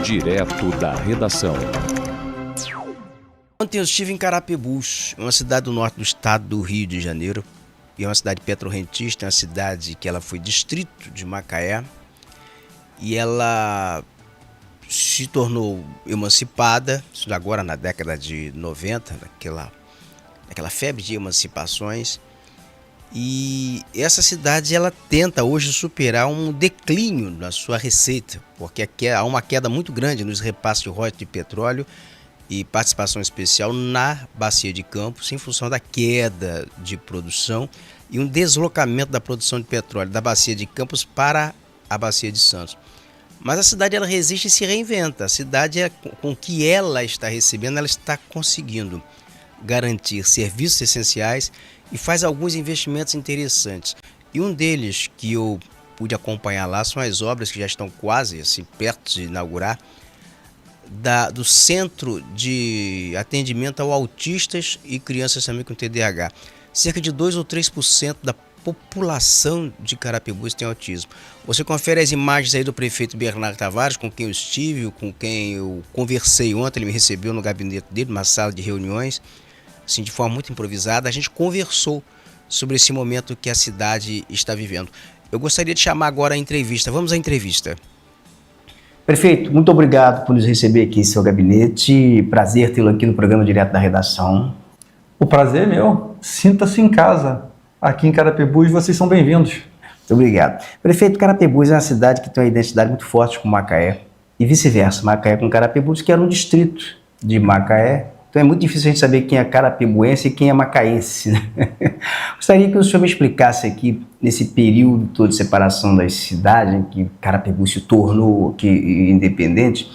Direto da redação. Ontem eu estive em Carapebus, uma cidade do norte do estado do Rio de Janeiro. E é uma cidade petrorrentista, é uma cidade que ela foi distrito de Macaé. E ela se tornou emancipada, isso agora na década de 90, naquela febre de emancipações. E essa cidade ela tenta hoje superar um declínio na sua receita, porque há uma queda muito grande nos repasses de royalties de petróleo e participação especial na Bacia de Campos, em função da queda de produção e um deslocamento da produção de petróleo da Bacia de Campos para a Bacia de Santos. Mas a cidade ela resiste e se reinventa. A cidade, com o que ela está recebendo, ela está conseguindo garantir serviços essenciais e faz alguns investimentos interessantes. E um deles que eu pude acompanhar lá são as obras que já estão quase assim, perto de inaugurar, do Centro de Atendimento ao Autistas e Crianças também com TDAH. Cerca de 2 ou 3% da população de Carapebus tem autismo. Você confere as imagens aí do prefeito Bernardo Tavares, com quem eu estive, com quem eu conversei ontem. Ele me recebeu no gabinete dele, numa sala de reuniões, assim, de forma muito improvisada. A gente conversou sobre esse momento que a cidade está vivendo. Eu gostaria de chamar agora a entrevista. Vamos à entrevista. Prefeito, muito obrigado por nos receber aqui em seu gabinete. Prazer tê-lo aqui no programa Direto da Redação. O prazer é meu. Sinta-se em casa. Aqui em Carapebus, vocês são bem-vindos. Muito obrigado. Prefeito, Carapebus é uma cidade que tem uma identidade muito forte com Macaé e vice-versa. Macaé com Carapebus, que era um distrito de Macaé. Então é muito difícil a gente saber quem é carapebuense e quem é macaense, né? Gostaria que o senhor me explicasse aqui, nesse período todo de separação da cidade, em que Carapebus se tornou independente,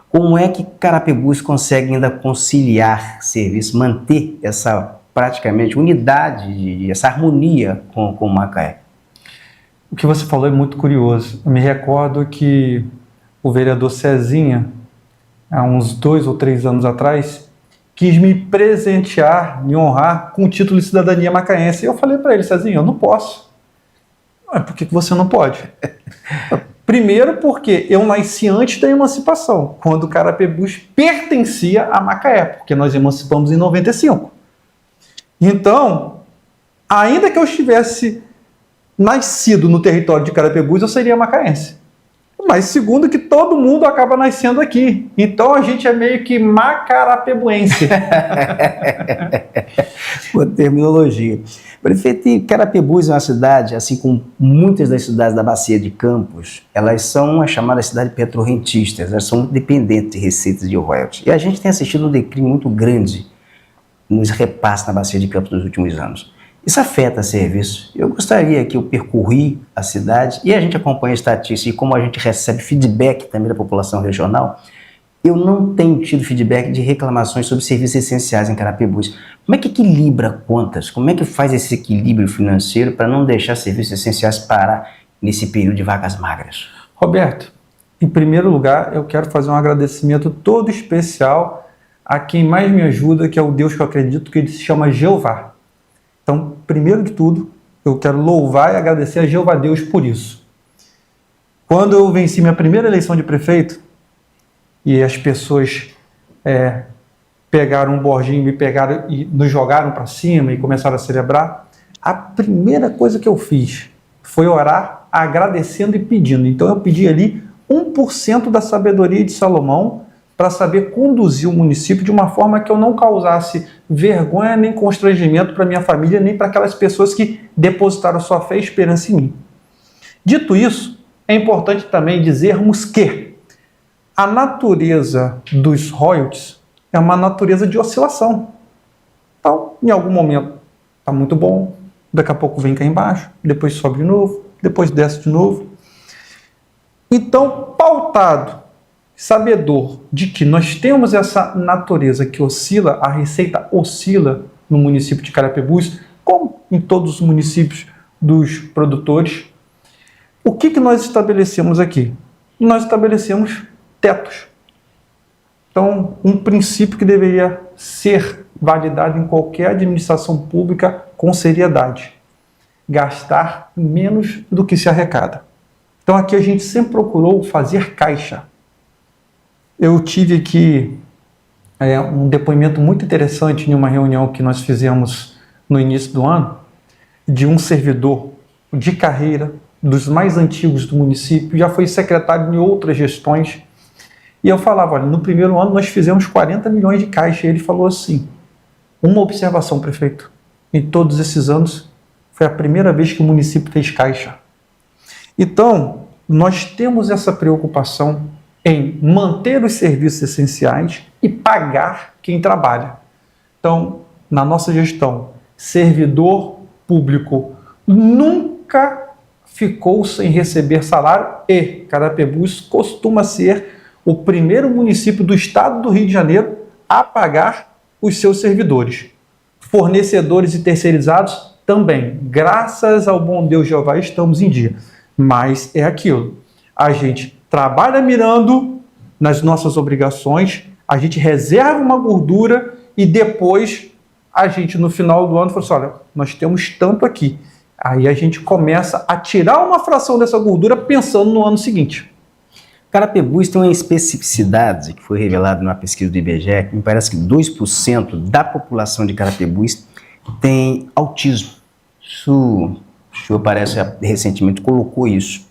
como é que Carapebus consegue ainda conciliar serviço, manter essa praticamente unidade, essa harmonia com Macaé? O que você falou é muito curioso. Eu me recordo que o vereador Cezinha, há uns 2 ou 3 anos atrás, quis me presentear, me honrar com o título de cidadania macaense. E eu falei para ele, Cezinha, eu não posso. Mas por que você não pode? Primeiro porque eu nasci antes da emancipação, quando Carapebus pertencia a Macaé, porque nós emancipamos em 95. Então, ainda que eu estivesse nascido no território de Carapebus, eu seria macaense. Mas segundo que todo mundo acaba nascendo aqui. Então a gente é meio que macarapebuense. Boa terminologia. Prefeito, Carapebus é uma cidade, assim como muitas das cidades da Bacia de Campos, elas são as chamadas cidades petrorrentistas, elas são dependentes de receitas de royalties. E a gente tem assistido um declínio muito grande nos repasses na Bacia de Campos nos últimos anos. Isso afeta serviço. Eu gostaria que eu percorri a cidade e a gente acompanha a estatística e como a gente recebe feedback também da população regional, eu não tenho tido feedback de reclamações sobre serviços essenciais em Carapebus. Como é que equilibra contas? Como é que faz esse equilíbrio financeiro para não deixar serviços essenciais parar nesse período de vacas magras? Roberto, em primeiro lugar, eu quero fazer um agradecimento todo especial a quem mais me ajuda, que é o Deus que eu acredito, que ele se chama Jeová. Então, primeiro de tudo, eu quero louvar e agradecer a Jeová Deus por isso. Quando eu venci minha primeira eleição de prefeito, e as pessoas pegaram um borginho, me pegaram e nos jogaram para cima e começaram a celebrar, a primeira coisa que eu fiz foi orar agradecendo e pedindo. Então eu pedi ali 1% da sabedoria de Salomão para saber conduzir o município de uma forma que eu não causasse vergonha nem constrangimento para minha família, nem para aquelas pessoas que depositaram sua fé e esperança em mim. Dito isso, é importante também dizermos que a natureza dos royalties é uma natureza de oscilação. Então, em algum momento está muito bom, daqui a pouco vem cá embaixo, depois sobe de novo, depois desce de novo. Então, pautado, sabedor de que nós temos essa natureza que oscila, a receita oscila no município de Carapebus, como em todos os municípios dos produtores, o que nós estabelecemos aqui? Nós estabelecemos tetos. Então, um princípio que deveria ser validado em qualquer administração pública com seriedade. Gastar menos do que se arrecada. Então, aqui a gente sempre procurou fazer caixa. Eu tive aqui um depoimento muito interessante em uma reunião que nós fizemos no início do ano, de um servidor de carreira, dos mais antigos do município, já foi secretário em outras gestões, e eu falava, olha, no primeiro ano nós fizemos 40 milhões de caixa, e ele falou assim, uma observação, prefeito, em todos esses anos foi a primeira vez que o município fez caixa. Então, nós temos essa preocupação em manter os serviços essenciais e pagar quem trabalha. Então, na nossa gestão, servidor público nunca ficou sem receber salário e Carapebus costuma ser o primeiro município do estado do Rio de Janeiro a pagar os seus servidores. Fornecedores e terceirizados também. Graças ao bom Deus Jeová estamos em dia. Mas é aquilo. A gente trabalha mirando nas nossas obrigações, a gente reserva uma gordura e depois a gente no final do ano fala assim, olha, nós temos tanto aqui. Aí a gente começa a tirar uma fração dessa gordura pensando no ano seguinte. Carapebus tem uma especificidade que foi revelada numa pesquisa do IBGE, que me parece que 2% da população de Carapebus tem autismo. Isso, o senhor parece recentemente colocou isso.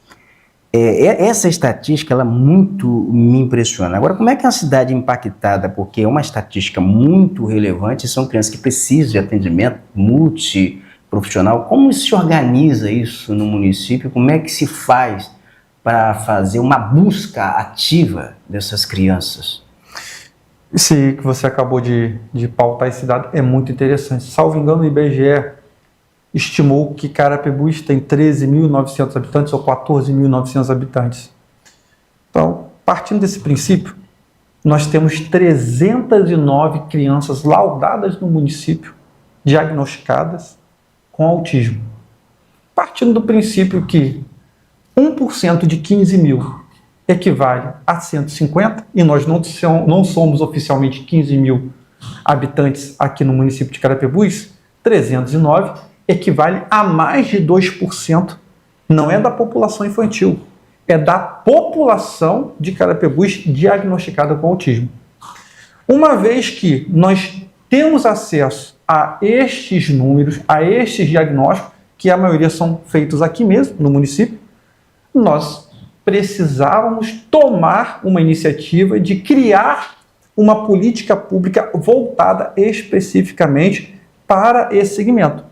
Essa estatística, ela muito me impressiona. Agora, como é que é uma cidade impactada? Porque é uma estatística muito relevante, são crianças que precisam de atendimento multiprofissional. Como se organiza isso no município? Como é que se faz para fazer uma busca ativa dessas crianças? Isso que você acabou de pautar esse dado é muito interessante. Salvo engano, o IBGE estimou que Carapebus tem 13.900 habitantes ou 14.900 habitantes. Então, partindo desse princípio, nós temos 309 crianças laudadas no município, diagnosticadas com autismo. Partindo do princípio que 1% de 15 mil equivale a 150, e nós não somos oficialmente 15 mil habitantes aqui no município de Carapebus, 309 equivale a mais de 2%, não é da população infantil, é da população de Carapebus diagnosticada com autismo. Uma vez que nós temos acesso a estes números, a estes diagnósticos, que a maioria são feitos aqui mesmo, no município, nós precisávamos tomar uma iniciativa de criar uma política pública voltada especificamente para esse segmento.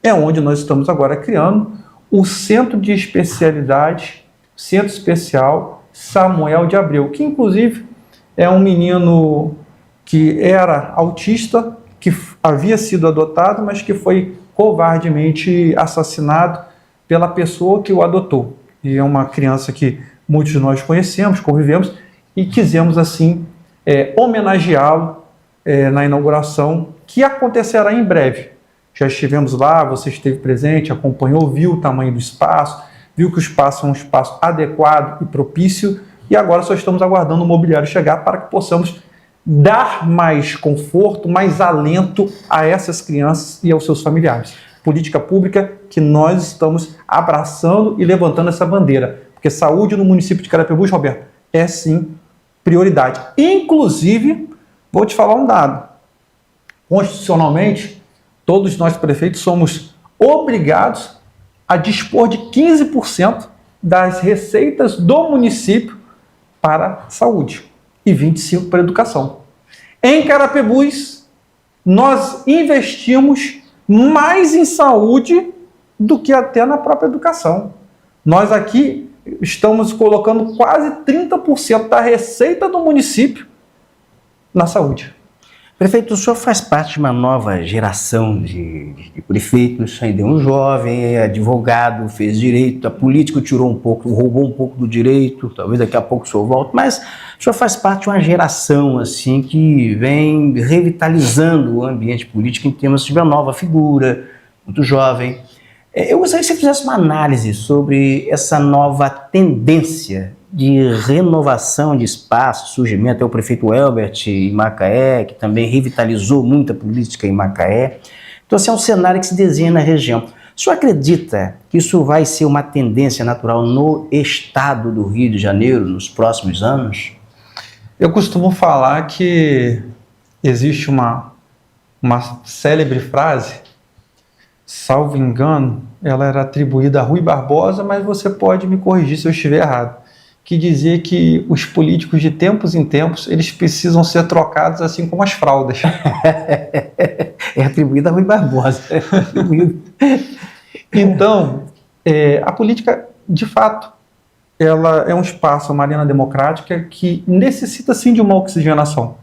É onde nós estamos agora criando o Centro de Especialidade, Centro Especial Samuel de Abreu, que inclusive é um menino que era autista, que havia sido adotado, mas que foi covardemente assassinado pela pessoa que o adotou. E é uma criança que muitos de nós conhecemos, convivemos, e quisemos assim homenageá-lo na inauguração, que acontecerá em breve. Já estivemos lá, você esteve presente, acompanhou, viu o tamanho do espaço, viu que o espaço é um espaço adequado e propício, e agora só estamos aguardando o mobiliário chegar para que possamos dar mais conforto, mais alento a essas crianças e aos seus familiares. Política pública que nós estamos abraçando e levantando essa bandeira, porque saúde no município de Carapebus, Roberto, é sim prioridade. Inclusive, vou te falar um dado, constitucionalmente, todos nós prefeitos somos obrigados a dispor de 15% das receitas do município para saúde e 25% para educação. Em Carapebus, nós investimos mais em saúde do que até na própria educação. Nós aqui estamos colocando quase 30% da receita do município na saúde. Prefeito, o senhor faz parte de uma nova geração de prefeitos, ainda é um jovem, é advogado, fez direito, a política roubou um pouco do direito, talvez daqui a pouco o senhor volte, mas o senhor faz parte de uma geração assim, que vem revitalizando o ambiente político em termos de uma nova figura, muito jovem. Eu gostaria que você fizesse uma análise sobre essa nova tendência de renovação de espaço, surgimento, até o prefeito Elbert em Macaé, que também revitalizou muita política em Macaé. Então, assim, é um cenário que se desenha na região. O senhor acredita que isso vai ser uma tendência natural no estado do Rio de Janeiro nos próximos anos? Eu costumo falar que existe uma célebre frase, salvo engano, ela era atribuída a Rui Barbosa, mas você pode me corrigir se eu estiver errado, que dizia que os políticos de tempos em tempos, eles precisam ser trocados assim como as fraldas. É atribuída a Rui Barbosa. Então, a política, de fato, ela é um espaço, uma arena democrática que necessita sim de uma oxigenação.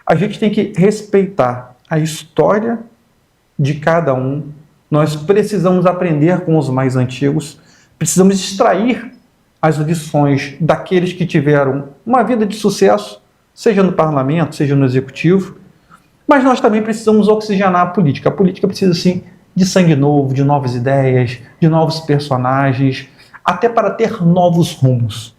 A gente tem que respeitar a história de cada um, nós precisamos aprender com os mais antigos, precisamos extrair as lições daqueles que tiveram uma vida de sucesso, seja no parlamento, seja no executivo, mas nós também precisamos oxigenar a política. A política precisa, sim, de sangue novo, de novas ideias, de novos personagens, até para ter novos rumos.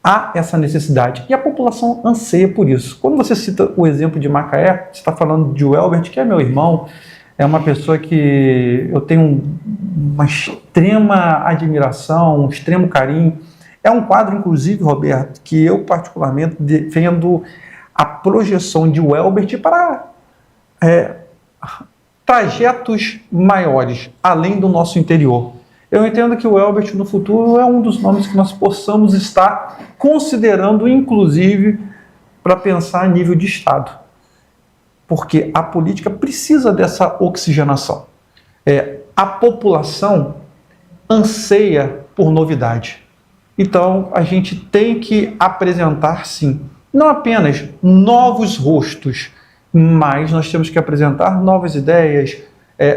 Há essa necessidade e a população anseia por isso. Quando você cita o exemplo de Macaé, você está falando de Welbert, que é meu irmão, é uma pessoa que eu tenho uma extrema admiração, um extremo carinho. É um quadro, inclusive, Roberto, que eu particularmente defendo a projeção de Welbert para trajetos maiores, além do nosso interior. Eu entendo que o Welbert no futuro é um dos nomes que nós possamos estar considerando, inclusive, para pensar a nível de Estado. Porque a política precisa dessa oxigenação. A população anseia por novidade. Então, a gente tem que apresentar, sim, não apenas novos rostos, mas nós temos que apresentar novas ideias,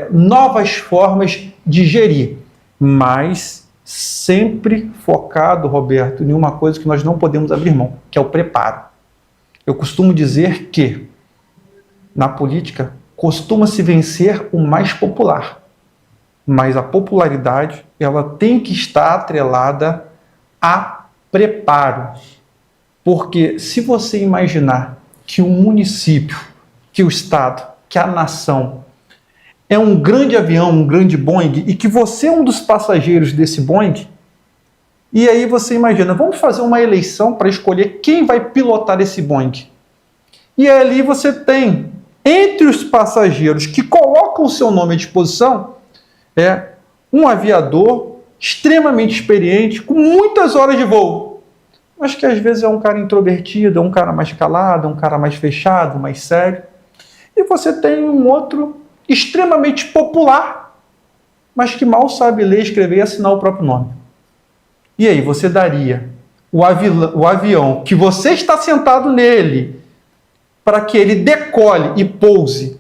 novas formas de gerir, mas sempre focado, Roberto, em uma coisa que nós não podemos abrir mão, que é o preparo. Eu costumo dizer que, na política, costuma-se vencer o mais popular, mas a popularidade ela tem que estar atrelada a preparo. Porque se você imaginar que o município, que o Estado, que a nação é um grande avião, um grande Boeing, e que você é um dos passageiros desse Boeing, e aí você imagina, vamos fazer uma eleição para escolher quem vai pilotar esse Boeing. E ali você tem, entre os passageiros que colocam o seu nome à disposição, um aviador extremamente experiente, com muitas horas de voo, mas que às vezes é um cara introvertido, é um cara mais calado, é um cara mais fechado, mais sério. E você tem um outro extremamente popular, mas que mal sabe ler, escrever e assinar o próprio nome. E aí você daria o avião que você está sentado nele para que ele decole e pouse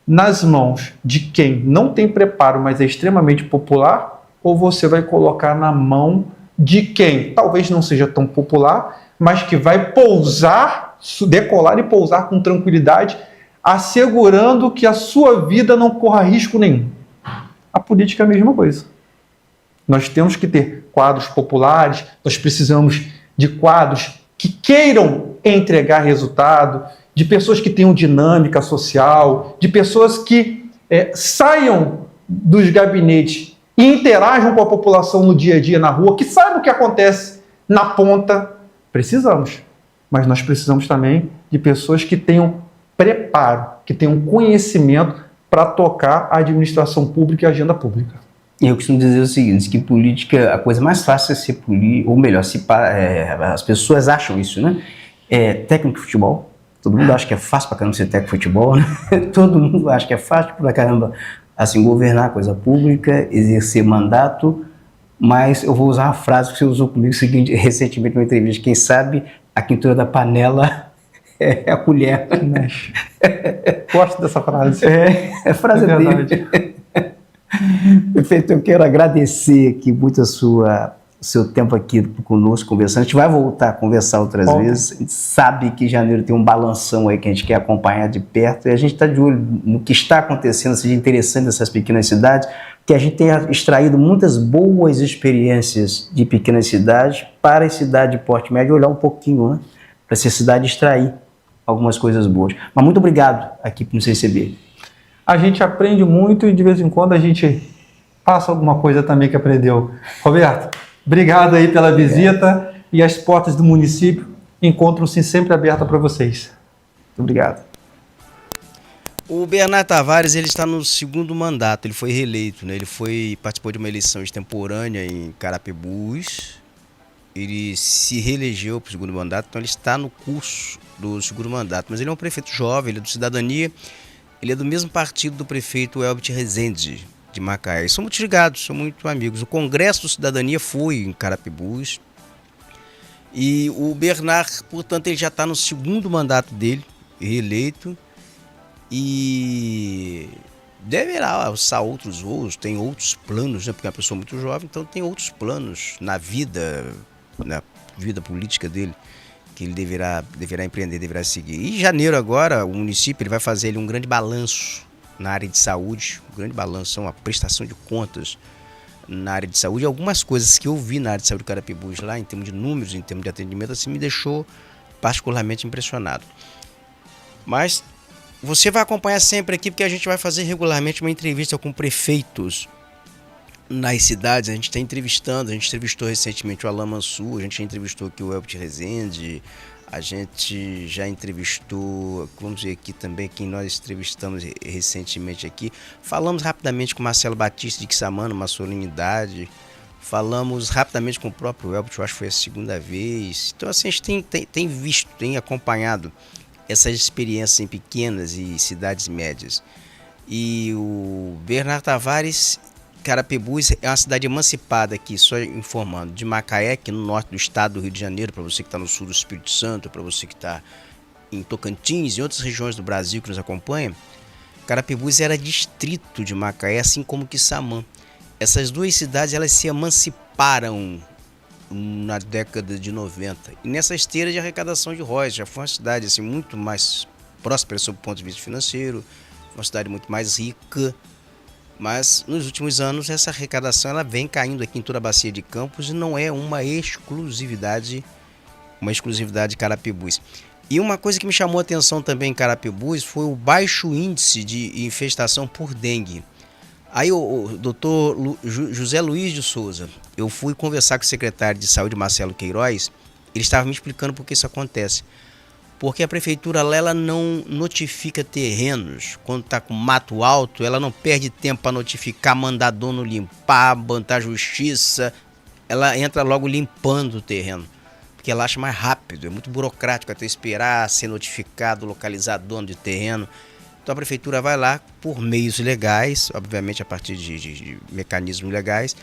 nas mãos de quem não tem preparo, mas é extremamente popular, ou você vai colocar na mão de quem talvez não seja tão popular, mas que vai pousar, decolar e pousar com tranquilidade, assegurando que a sua vida não corra risco nenhum. A política é a mesma coisa. Nós temos que ter quadros populares, nós precisamos de quadros que queiram entregar resultado, de pessoas que tenham dinâmica social, de pessoas que saiam dos gabinetes e interajam com a população no dia a dia, na rua, que saibam o que acontece na ponta. Precisamos, mas nós precisamos também de pessoas que tenham preparo, que tenham conhecimento para tocar a administração pública e a agenda pública. Eu costumo dizer o seguinte, que política, a coisa mais fácil é ser político, ou melhor, as pessoas acham isso, né? Técnico de futebol, todo mundo acha que é fácil pra caramba ser técnico de futebol, né? Todo mundo acha que é fácil pra caramba, assim, governar a coisa pública, exercer mandato, mas eu vou usar uma frase que você usou comigo recentemente numa entrevista, quem sabe a quintura da panela é a colher. Gosto dessa frase. A frase é dele. Perfeito, eu quero agradecer aqui muito seu tempo aqui conosco, conversando. A gente vai voltar a conversar outras vezes. A gente sabe que janeiro tem um balanção aí que a gente quer acompanhar de perto, e a gente está de olho no que está acontecendo, seja interessante nessas pequenas cidades, que a gente tenha extraído muitas boas experiências de pequenas cidades para a cidade de porte médio, olhar um pouquinho, né, para essa cidade extrair algumas coisas boas. Mas muito obrigado aqui por nos receber. A gente aprende muito e de vez em quando a gente passa alguma coisa também que aprendeu. Roberto, obrigado aí pela visita e as portas do município encontram-se sempre abertas para vocês. Muito obrigado. O Bernardo Tavares, ele está no segundo mandato, ele foi reeleito, né? Ele participou de uma eleição extemporânea em Carapebus, ele se reelegeu para o segundo mandato, então ele está no curso do segundo mandato, mas ele é um prefeito jovem, ele é do Cidadania, ele é do mesmo partido do prefeito Elbert Rezende, de Macaé. São muito ligados, são muito amigos. O Congresso do Cidadania foi em Carapebus, e o Bernard, portanto, ele já está no segundo mandato dele, reeleito, e deverá alçar outros voos, tem outros planos, né? Porque é uma pessoa muito jovem, então tem outros planos na vida política dele, que ele deverá empreender, deverá seguir. E em janeiro agora, o município ele vai fazer um grande balanço na área de saúde, um grande balanço, uma prestação de contas na área de saúde. Algumas coisas que eu vi na área de saúde de Carapebus lá, em termos de números, em termos de atendimento, assim, me deixou particularmente impressionado. Mas você vai acompanhar sempre aqui, porque a gente vai fazer regularmente uma entrevista com prefeitos nas cidades. A gente está entrevistando, a gente entrevistou recentemente o Alain Mansur, a gente já entrevistou aqui o Elbert Rezende, a gente já entrevistou, vamos ver aqui também quem nós entrevistamos recentemente aqui. Falamos rapidamente com o Marcelo Batista de Quissamã, uma solenidade. Falamos rapidamente com o próprio Elbert, eu acho que foi a segunda vez. Então assim, a gente tem visto, tem acompanhado essas experiências em pequenas e cidades médias. E o Bernardo Tavares, Carapebus é uma cidade emancipada aqui, só informando, de Macaé, que no norte do estado do Rio de Janeiro, para você que está no sul do Espírito Santo, para você que está em Tocantins e outras regiões do Brasil que nos acompanham. Carapebus era distrito de Macaé, assim como Quissamã. Essas duas cidades elas se emanciparam na década de 90. E nessa esteira de arrecadação de royalties, já foi uma cidade assim, muito mais próspera sob o ponto de vista financeiro, uma cidade muito mais rica, mas nos últimos anos essa arrecadação ela vem caindo aqui em toda a bacia de Campos e não é uma exclusividade de Carapebus. E uma coisa que me chamou a atenção também em Carapebus foi o baixo índice de infestação por dengue. Aí o doutor José Luiz de Souza, eu fui conversar com o secretário de saúde, Marcelo Queiroz, ele estava me explicando por que isso acontece. Porque a prefeitura lá, ela não notifica terrenos, quando está com mato alto, ela não perde tempo para notificar, mandar dono limpar, botar justiça, ela entra logo limpando o terreno, porque ela acha mais rápido, é muito burocrático até esperar ser notificado, localizar dono de terreno. Então a prefeitura vai lá por meios legais, obviamente a partir de mecanismos legais,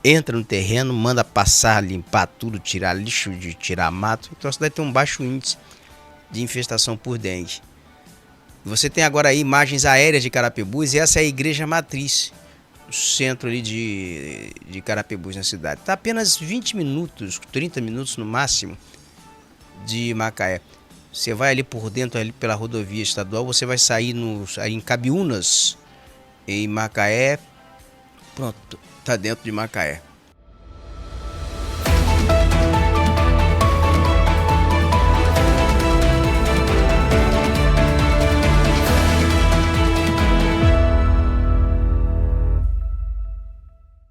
entra no terreno, manda passar, limpar tudo, tirar lixo, tirar mato. Então a cidade tem um baixo índice de infestação por dengue. Você tem agora aí imagens aéreas de Carapebus e essa é a igreja matriz, o centro ali de Carapebus na cidade. Está apenas 20 minutos, 30 minutos no máximo de Macaé. Você vai ali por dentro, ali pela rodovia estadual, você vai sair aí em Cabiúnas, em Macaé, pronto, tá dentro de Macaé.